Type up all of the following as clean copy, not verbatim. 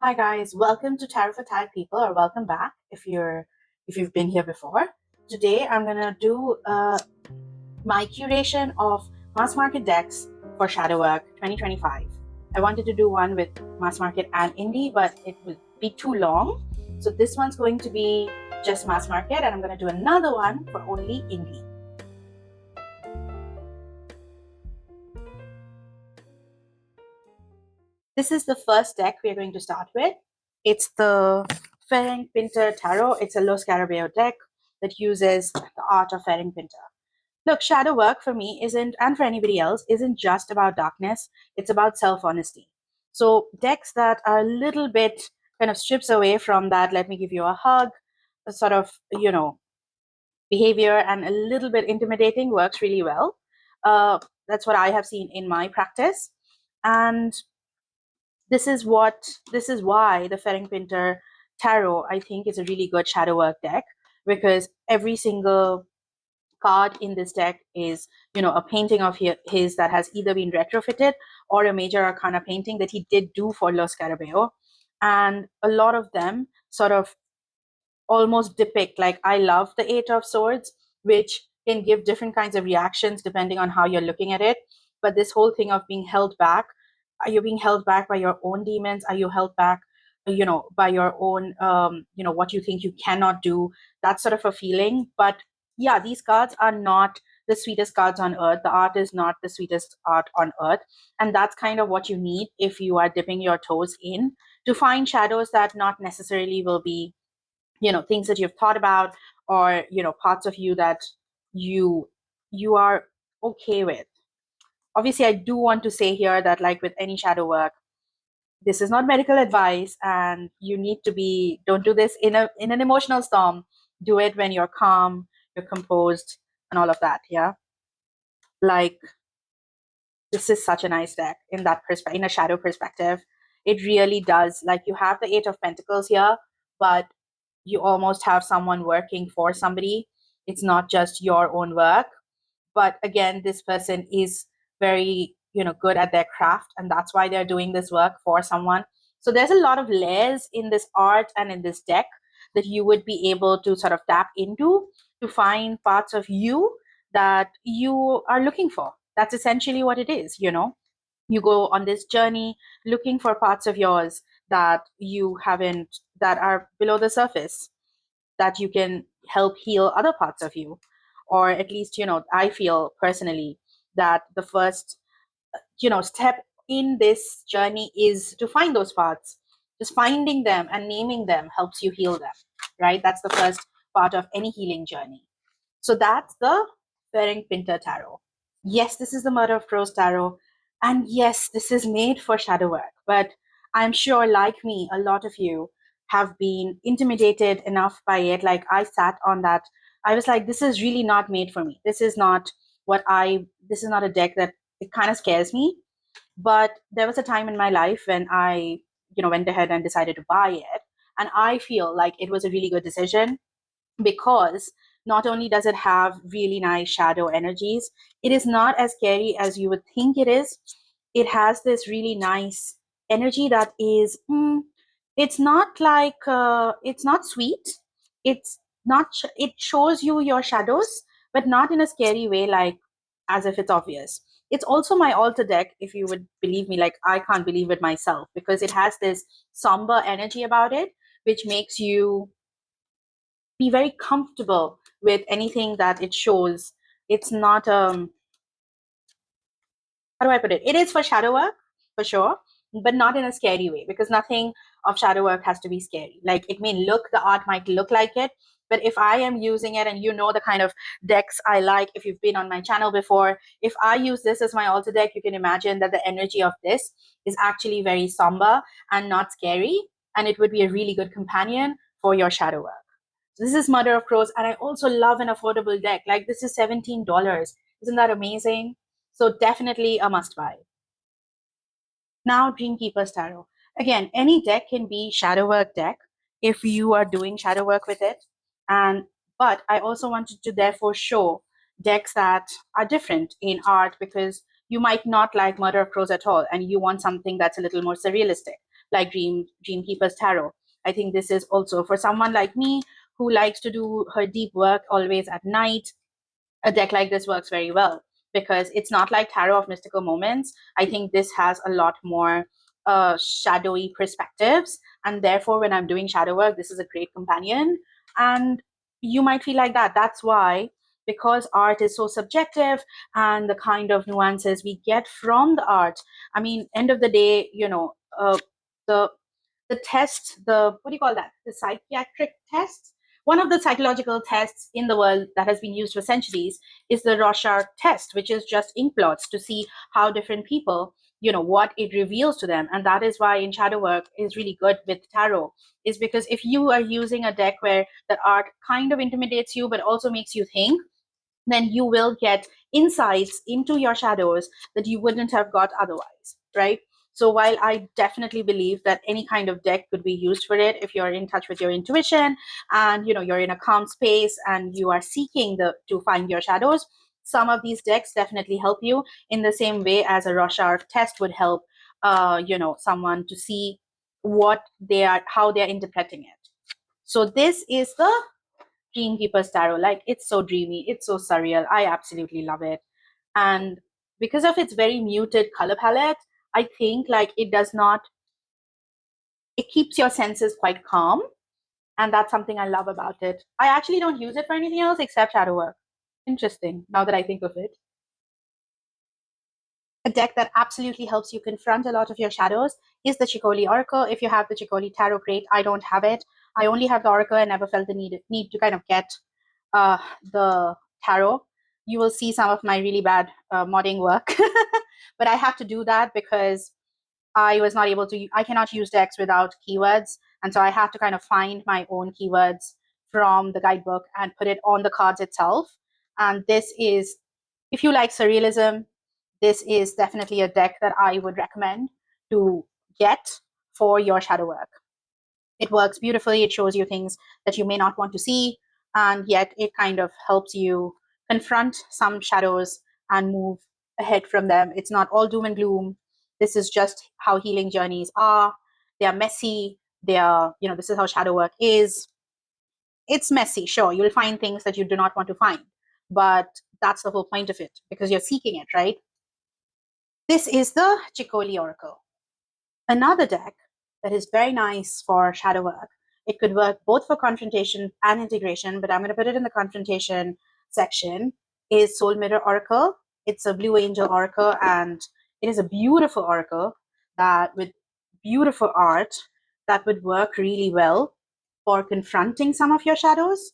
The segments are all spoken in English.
Hi guys, welcome to Tarot for Tired People, or welcome back if you've been here before. Today I'm gonna do my curation of mass market decks for Shadow Work 2025. I wanted to do one with mass market and indie, but it would be too long. So this one's going to be just mass market, and I'm gonna do another one for only indie. This is the first deck we're going to start with. It's the Ferenc Pinter Tarot. It's a Los Scarabeo deck that uses the art of Ferenc Pinter. Look, shadow work for me isn't, and for anybody else, isn't just about darkness. It's about self-honesty. So decks that are a little bit kind of strips away from that, let me give you a hug, a sort of, behavior and a little bit intimidating works really well. That's what I have seen in my practice. And this is why the Ferenc Pinter Tarot, I think, is a really good shadow work deck, because every single card in this deck is, a painting of his that has either been retrofitted or a major arcana painting that he did do for Los Scarabeo. And a lot of them sort of almost depict, like, I love the Eight of Swords, which can give different kinds of reactions depending on how you're looking at it. But this whole thing of being held back, are you being held back by your own demons? Are you held back, by your own, what you think you cannot do? That sort of a feeling. But yeah, these cards are not the sweetest cards on earth. The art is not the sweetest art on earth. And that's kind of what you need if you are dipping your toes in, to find shadows that not necessarily will be, things that you've thought about, or, parts of you that you are okay with. Obviously, I do want to say here that, like with any shadow work, this is not medical advice, and you need to be, don't do this in an emotional storm. Do it when you're calm, you're composed, and all of that. Yeah, like, this is such a nice deck in that perspective, in a shadow perspective. It really does, like, you have the Eight of Pentacles here, but you almost have someone working for somebody. It's not just your own work. But again, this person is very, good at their craft, and that's why they're doing this work for someone. So there's a lot of layers in this art and in this deck that you would be able to sort of tap into to find parts of you that you are looking for. That's essentially what it is. You go on this journey looking for parts of yours that you haven't, that are below the surface, that you can help heal other parts of you. Or at least, I feel personally that the first, step in this journey is to find those parts. Just finding them and naming them helps you heal them, right? That's the first part of any healing journey. So that's the Ferenc Pinter Tarot. Yes, this is the Murder of Crows Tarot. And yes, this is made for shadow work. But I'm sure, like me, a lot of you have been intimidated enough by it. Like, I sat on that. I was like, this is really not made for me. This is not this is not a deck that, it kind of scares me. But there was a time in my life when I, went ahead and decided to buy it. And I feel like it was a really good decision, because not only does it have really nice shadow energies, it is not as scary as you would think it is. It has this really nice energy that is, it's not like, it's not sweet. It's not, it shows you your shadows, but not in a scary way, like as if it's obvious. It's also my altar deck, if you would believe me. Like, I can't believe it myself, because it has this somber energy about it, which makes you be very comfortable with anything that it shows. It's not, how do I put it? It is for shadow work, for sure, but not in a scary way, because nothing of shadow work has to be scary. Like, it may look, the art might look like it, but if I am using it, and the kind of decks I like, if you've been on my channel before, if I use this as my altar deck, you can imagine that the energy of this is actually very somber and not scary, and it would be a really good companion for your shadow work. This is Mother of Crows, and I also love an affordable deck. Like, this is $17. Isn't that amazing? So definitely a must buy. Now, Dreamkeepers Tarot. Again, any deck can be shadow work deck if you are doing shadow work with it. But I also wanted to therefore show decks that are different in art, because you might not like Murder of Crows at all, and you want something that's a little more surrealistic. like Dreamkeepers Tarot. I think this is also for someone like me who likes to do her deep work always at night. A deck like this works very well because it's not like Tarot of Mystical Moments. I think this has a lot more shadowy perspectives, and therefore when I'm doing shadow work, this is a great companion. And you might feel like that. That's why, because art is so subjective, and the kind of nuances we get from the art, I mean, end of the day, the test, the what do you call that, the psychiatric test, one of the psychological tests in the world that has been used for centuries is the Rorschach test, which is just ink blots to see how different people, what it reveals to them. And that is why in shadow work is really good with tarot, is because if you are using a deck where the art kind of intimidates you but also makes you think, then you will get insights into your shadows that you wouldn't have got otherwise, right? So while I definitely believe that any kind of deck could be used for it, if you're in touch with your intuition and you're in a calm space and you are seeking to find your shadows, some of these decks definitely help you in the same way as a Rorschach test would help someone to see how they're interpreting it. So this is the Dreamkeepers Tarot. Like, it's so dreamy, it's so surreal. I absolutely love it. And because of its very muted color palette, I think like it keeps your senses quite calm. And that's something I love about it. I actually don't use it for anything else except shadow work. Interesting, now that I think of it. A deck that absolutely helps you confront a lot of your shadows is the Ceccoli Oracle. If you have the Ceccoli Tarot, great. I don't have it. I only have the Oracle and never felt the need to kind of get the tarot. You will see some of my really bad modding work, but I have to do that because I cannot use decks without keywords. And so I have to kind of find my own keywords from the guidebook and put it on the cards itself. And this is, if you like surrealism, this is definitely a deck that I would recommend to get for your shadow work. It works beautifully. It shows you things that you may not want to see, and yet it kind of helps you confront some shadows and move ahead from them. It's not all doom and gloom. This is just how healing journeys are. They are messy. This is how shadow work is. It's messy, sure. You'll find things that you do not want to find, but that's the whole point of it because you're seeking it, right? This is the Ceccoli Oracle. Another deck that is very nice for shadow work. It could work both for confrontation and integration, but I'm going to put it in the confrontation section, is Soul Mirror Oracle. It's a Blue Angel Oracle, and it is a beautiful oracle that with beautiful art that would work really well for confronting some of your shadows.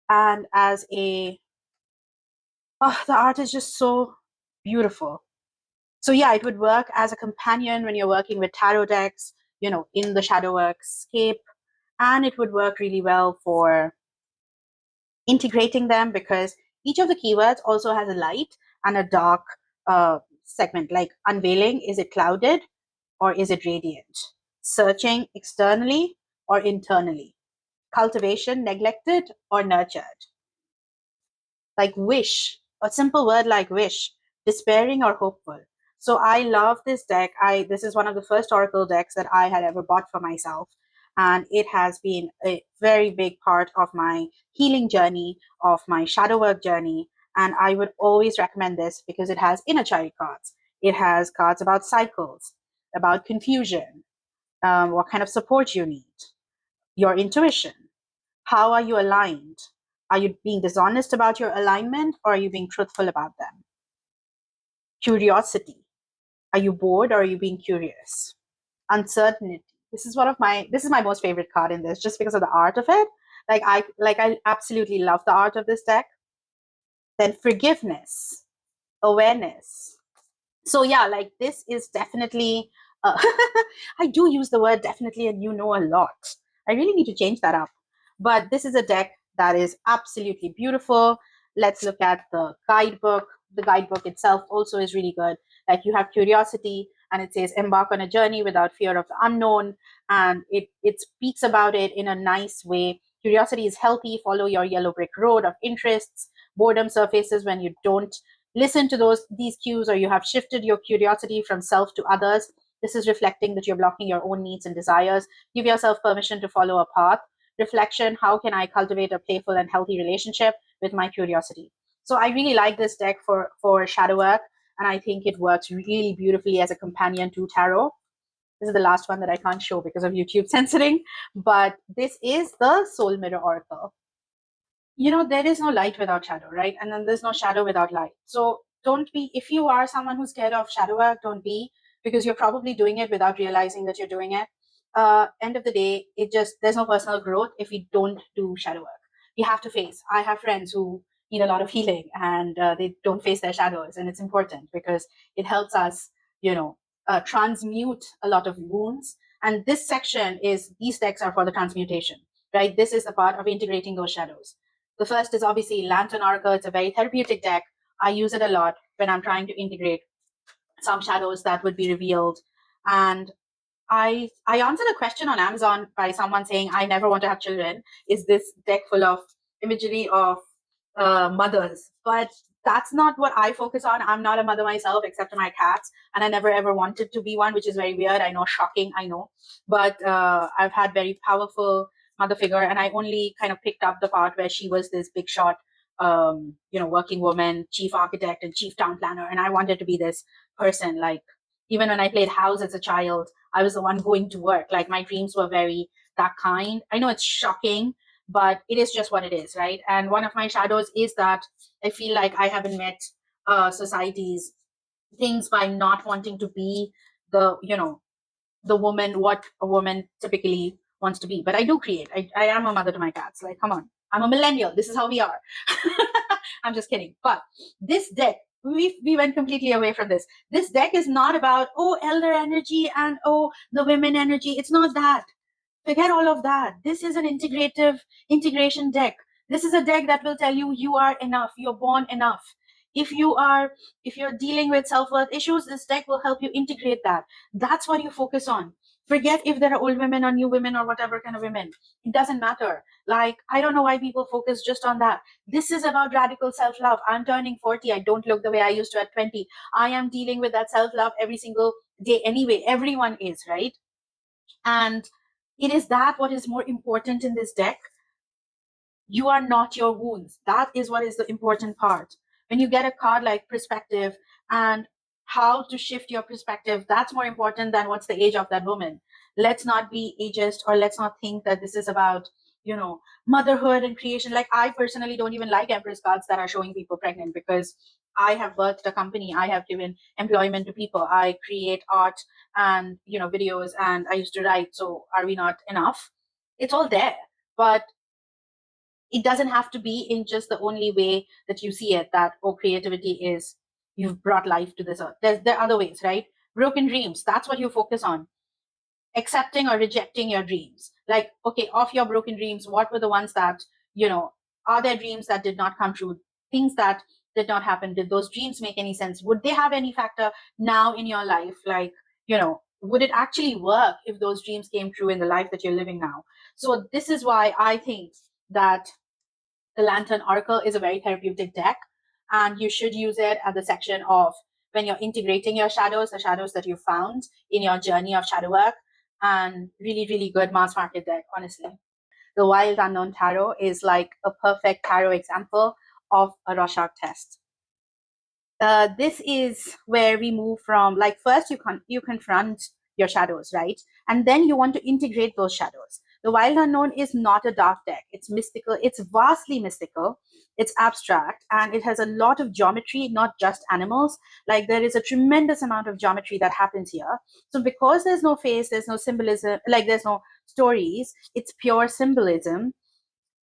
And the art is just so beautiful. So yeah, it would work as a companion when you're working with tarot decks, in the shadow work scape. And it would work really well for integrating them because each of the keywords also has a light and a dark segment, like unveiling, is it clouded or is it radiant? Searching, externally or internally? Cultivation, neglected or nurtured? Like wish, a simple word like wish, despairing or hopeful. So I love this deck. This is one of the first oracle decks that I had ever bought for myself, and it has been a very big part of my healing journey, of my shadow work journey. And I would always recommend this because it has inner child cards. It has cards about cycles, about confusion, what kind of support you need, your intuition, how are you aligned? Are you being dishonest about your alignment or are you being truthful about them? Curiosity. Are you bored or are you being curious? Uncertainty. This is my most favorite card in this just because of the art of it. I absolutely love the art of this deck. Then forgiveness, awareness. So yeah, like this is definitely I do use the word definitely and a lot. I really need to change that up. But this is a deck that is absolutely beautiful. Let's look at the guidebook. The guidebook itself also is really good. Like you have curiosity and it says embark on a journey without fear of the unknown. And it speaks about it in a nice way. Curiosity is healthy. Follow your yellow brick road of interests. Boredom surfaces when you don't listen to these cues or you have shifted your curiosity from self to others. This is reflecting that you're blocking your own needs and desires. Give yourself permission to follow a path. Reflection, how can I cultivate a playful and healthy relationship with my curiosity? So I really like this deck for shadow work, and I think it works really beautifully as a companion to tarot. This is the last one that I can't show because of YouTube censoring, but this is the Soul Mirror Oracle. You know, there is no light without shadow, right? And then there's no shadow without light. So don't be, if you are someone who's scared of shadow work, don't be, because you're probably doing it without realizing that you're doing it. End of the day, there's no personal growth if you don't do shadow work. You have to face. I have friends who need a lot of healing, and they don't face their shadows. And it's important because it helps us, transmute a lot of wounds. And this section is, these decks are for the transmutation, right? This is the part of integrating those shadows. The first is obviously Lantern Oracle. It's a very therapeutic deck. I use it a lot when I'm trying to integrate some shadows that would be revealed. And I answered a question on Amazon by someone saying, I never want to have children. Is this deck full of imagery of mothers? But that's not what I focus on. I'm not a mother myself, except to my cats. And I never ever wanted to be one, which is very weird. I know, shocking, I know. But I've had very powerful mother figure. And I only kind of picked up the part where she was this big shot, working woman, chief architect and chief town planner. And I wanted to be this person. Like, even when I played house as a child, I was the one going to work. Like, my dreams were very that kind. I know it's shocking, but it is just what it is, right? And one of my shadows is that I feel like I haven't met society's things by not wanting to be the, the woman, what a woman typically wants to be. But I do create. I am a mother to my cats. Like, come on. I'm a millennial. This is how we are. I'm just kidding. But this deck, we went completely away from this. This deck is not about, oh, elder energy and, oh, the women energy. It's not that. Forget all of that. This is an integration deck. This is a deck that will tell you you are enough. You're born enough. If you're dealing with self-worth issues, this deck will help you integrate that. That's what you focus on. Forget if there are old women or new women or whatever kind of women. It doesn't matter. Like, I don't know why people focus just on that. This is about radical self-love. I'm turning 40. I don't look the way I used to at 20. I am dealing with that self-love every single day anyway. Everyone is, right? And it is that what is more important in this deck. You are not your wounds. That is what is the important part. When you get a card like perspective and how to shift your perspective, that's more important than what's the age of that woman. Let's not be ageist, or let's not think that this is about, motherhood and creation. Like, I personally don't even like Empress cards that are showing people pregnant, because I have birthed a company. I have given employment to people. I create art and, videos, and I used to write. So are we not enough? It's all there. But it doesn't have to be in just the only way that you see it, that, oh, creativity is, you've brought life to this earth. There are other ways, right? Broken dreams, that's what you focus on. Accepting or rejecting your dreams. Like, okay, of your broken dreams, what were the ones that, are there dreams that did not come true? Things that did not happen. Did those dreams make any sense? Would they have any factor now in your life? Like, would it actually work if those dreams came true in the life that you're living now? So this is why I think that the Lantern Oracle is a very therapeutic deck, and you should use it at the section of when you're integrating your shadows, the shadows that you found in your journey of shadow work, and really, really good mass market deck, honestly. The Wild Unknown Tarot is like a perfect tarot example of a Rorschach test. This is where we move from, like, first you confront your shadows, right? And then you want to integrate those shadows. The Wild Unknown is not a dark deck. It's mystical. It's vastly mystical. It's abstract, and it has a lot of geometry, not just animals. Like, there is a tremendous amount of geometry that happens here. So because there's no face, there's no symbolism, like there's no stories, it's pure symbolism.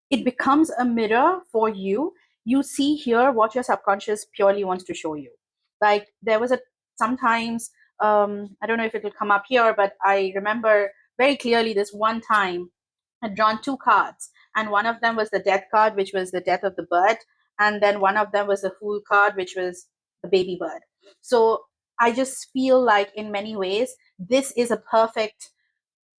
It becomes a mirror for you. You see here what your subconscious purely wants to show you. Like, there was sometimes, I don't know if it will come up here, but I remember very clearly this one time I'd drawn two cards, and one of them was the death card, which was the death of the bird, and then one of them was the fool card, which was the baby bird. So I just feel like, in many ways, this is a perfect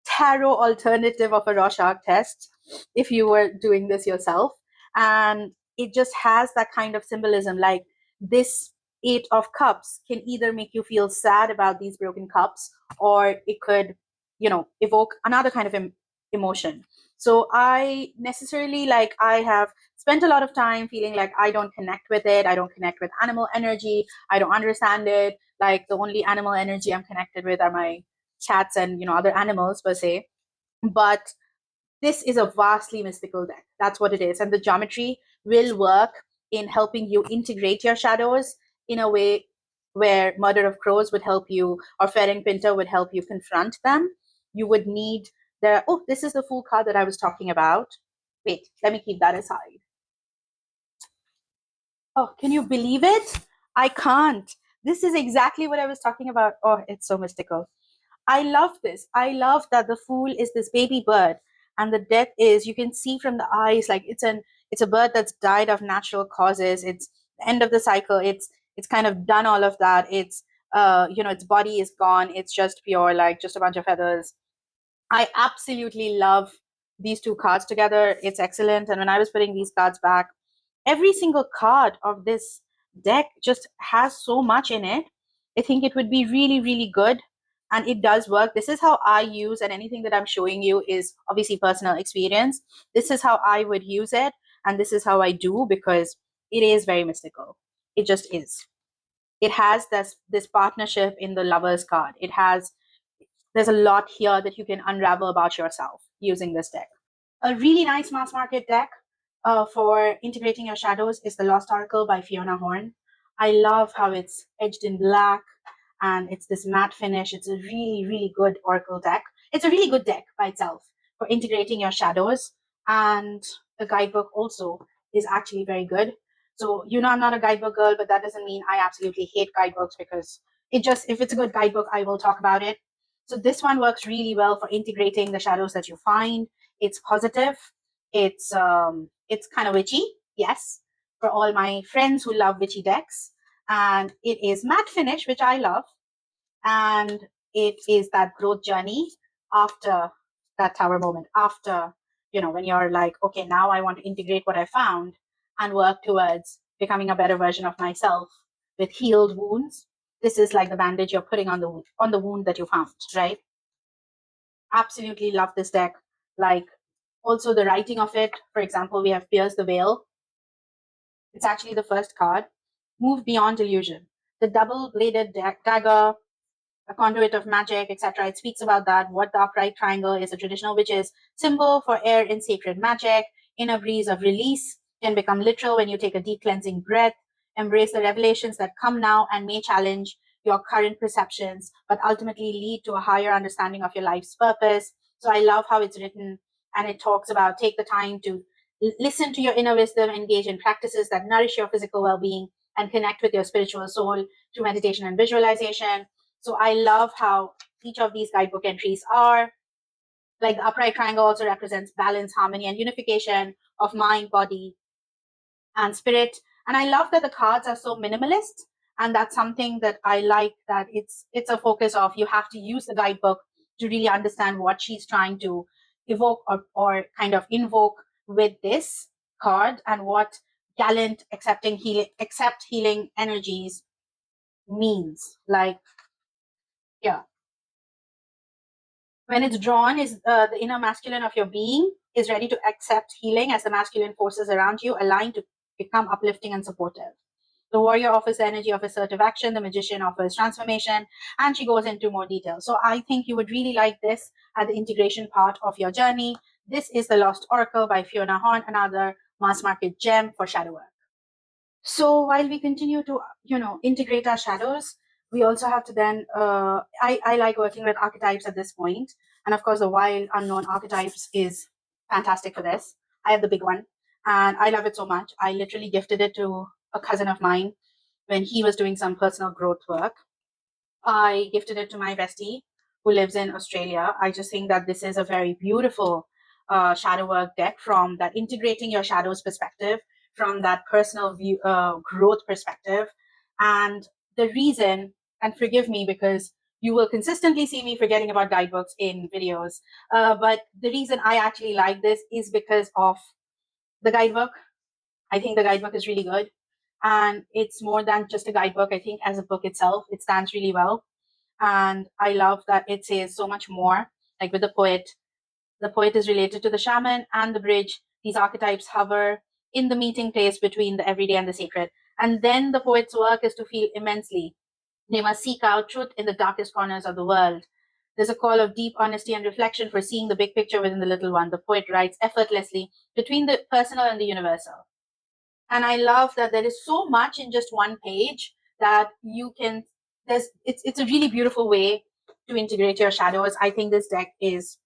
tarot alternative of a Rorschach test if you were doing this yourself. And it just has that kind of symbolism. Like, this Eight of Cups can either make you feel sad about these broken cups, or it could, evoke another kind of emotion. So I necessarily, like, I have spent a lot of time feeling like I don't connect with it. I don't connect with animal energy. I don't understand it. Like, the only animal energy I'm connected with are my cats and, other animals per se. But this is a vastly mystical deck. That's what it is. And the geometry will work in helping you integrate your shadows in a way where Murder of Crows would help you, or Ferenc Pinter would help you confront them. You would need this is the Fool card that I was talking about. Wait, let me keep that aside. Oh, can you believe it? I can't. This is exactly what I was talking about. Oh, it's so mystical. I love this. I love that the Fool is this baby bird, and the death is, you can see from the eyes, like it's a bird that's died of natural causes. It's the end of the cycle. It's kind of done all of that. It's its body is gone. It's just pure, like, just a bunch of feathers. I absolutely love these two cards together. It's excellent. And when I was putting these cards back, every single card of this deck just has so much in it. I think it would be really, really good. And it does work. This is how I use, and anything that I'm showing you is obviously personal experience. This is how I would use it. And this is how I do, because it is very mystical. It just is. It has this partnership in the Lovers card. There's a lot here that you can unravel about yourself using this deck. A really nice mass market deck for integrating your shadows is the Lost Oracle by Fiona Horn. I love how it's edged in black and it's this matte finish. It's a really, really good Oracle deck. It's a really good deck by itself for integrating your shadows. And the guidebook also is actually very good. So, I'm not a guidebook girl, but that doesn't mean I absolutely hate guidebooks, because if it's a good guidebook, I will talk about it. So this one works really well for integrating the shadows that you find. It's positive. It's kind of witchy, yes, for all my friends who love witchy decks. And it is matte finish, which I love. And it is that growth journey after that tower moment, after, when you're like, okay, now I want to integrate what I found and work towards becoming a better version of myself with healed wounds. This is like the bandage you're putting on the wound that you found, right? Absolutely love this deck. Like, also the writing of it. For example, we have Pierce the Veil. It's actually the first card. Move beyond illusion. The double-bladed dagger, a conduit of magic, etc. It speaks about that. What the upright triangle is a traditional witch's symbol for air in sacred magic. Inner breeze of release can become literal when you take a deep cleansing breath. Embrace the revelations that come now and may challenge your current perceptions, but ultimately lead to a higher understanding of your life's purpose. So I love how it's written, and it talks about take the time to listen to your inner wisdom, engage in practices that nourish your physical well-being, and connect with your spiritual soul through meditation and visualization. So I love how each of these guidebook entries are. Like, the upright triangle also represents balance, harmony, and unification of mind, body, and spirit. And I love that the cards are so minimalist. And that's something that I like, that it's a focus of, you have to use the guidebook to really understand what she's trying to evoke or kind of invoke with this card, and what gallant accept healing energies means. Like, yeah. When it's drawn, is the inner masculine of your being is ready to accept healing as the masculine forces around you align to become uplifting and supportive. The warrior offers the energy of assertive action, the magician offers transformation, and she goes into more detail. So I think you would really like this at the integration part of your journey. This is the Lost Oracle by Fiona Horn, another mass market gem for shadow work. So while we continue to, integrate our shadows, we also have to then, I like working with archetypes at this point. And of course, the wild unknown archetypes is fantastic for this. I have the big one and I love it so much. I literally gifted it to a cousin of mine when he was doing some personal growth work. I gifted it to my bestie who lives in Australia. I just think that this is a very beautiful shadow work deck, from that integrating your shadows perspective, from that personal view, growth perspective. And the reason, and forgive me because you will consistently see me forgetting about guidebooks in videos, but the reason I actually like this is because of the guidebook. I think the guidebook is really good. and it's more than just a guidebook. I think as a book itself, it stands really well. And I love that it says so much more. Like with the poet is related to the shaman, and the bridge, these archetypes hover in the meeting place between the everyday and the sacred. And then the poet's work is to feel immensely. They must seek out truth in the darkest corners of the world. There's a call of deep honesty and reflection for seeing the big picture within the little one. The poet writes effortlessly between the personal and the universal. And I love that there is so much in just one page that you can, it's a really beautiful way to integrate your shadows. I think this deck is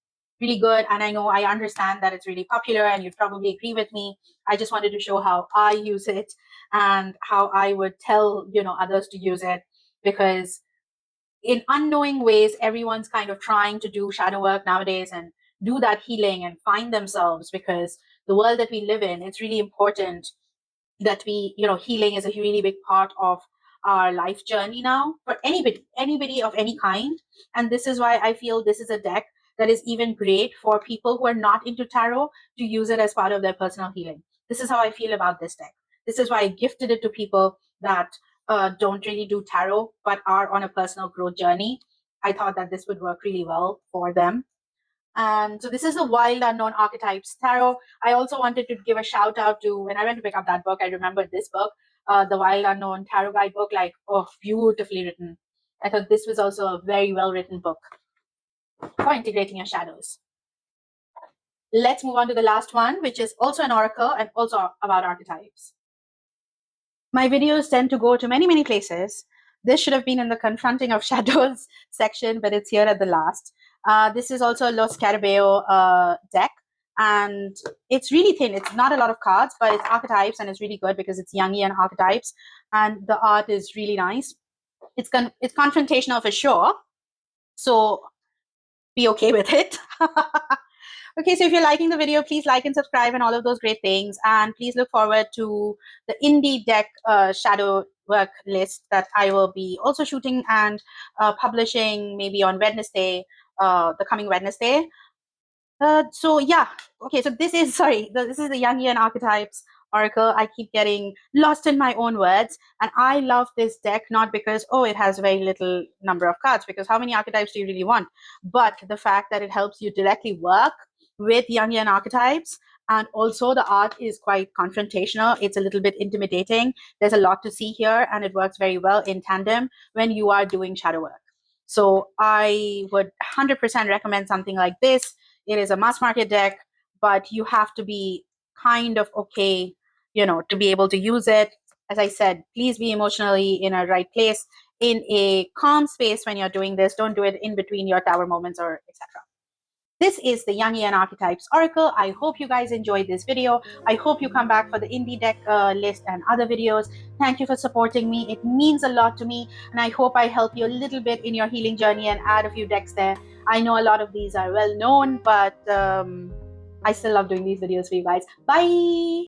really good, and I know I understand that it's really popular and you'd probably agree with me. I just wanted to show how I use it and how I would tell others to use it, because in unknowing ways everyone's kind of trying to do shadow work nowadays and do that healing and find themselves, because the world that we live in, it's really important that we, healing is a really big part of our life journey now for anybody of any kind. And this is why I feel this is a deck that is even great for people who are not into tarot to use it as part of their personal healing. This is how I feel about this deck. This is why I gifted it to people that don't really do tarot but are on a personal growth journey. I thought that this would work really well for them. And so this is the Wild Unknown Archetypes Tarot. I also wanted to give a shout out to, when I went to pick up that book, I remembered this book, the Wild Unknown Tarot Guidebook, like, oh, beautifully written. I thought this was also a very well written book for integrating your shadows. Let's move on to the last one, which is also an oracle and also about archetypes. My videos tend to go to many, many places. This should have been in the Confronting of Shadows section, but it's here at the last. This is also a Los Carabeo deck, and it's really thin. It's not a lot of cards, but it's archetypes, and it's really good because it's Jungian archetypes, and the art is really nice. It's confrontational for sure, so be okay with it. Okay, so if you're liking the video, please like and subscribe and all of those great things. And please look forward to the indie deck shadow work list that I will be also shooting and publishing maybe on Wednesday, the coming Wednesday. So yeah, okay, so this is the Jungian Archetypes Oracle. I keep getting lost in my own words, and I love this deck not because, oh, it has very little number of cards, because how many archetypes do you really want? But the fact that it helps you directly work with Jungian archetypes, and also the art is quite confrontational. It's a little bit intimidating. There's a lot to see here, and it works very well in tandem when you are doing shadow work. So I would 100% recommend something like this. It is a mass market deck, but you have to be kind of okay, to be able to use it. As I said, please be emotionally in a right place, in a calm space when you're doing this. Don't do it in between your tower moments or etc. This is the Jungian Archetypes Oracle. I hope you guys enjoyed this video. I hope you come back for the indie deck list and other videos. Thank you for supporting me. It means a lot to me, and I hope I help you a little bit in your healing journey and add a few decks there. I know a lot of these are well known, but I still love doing these videos for you guys. Bye!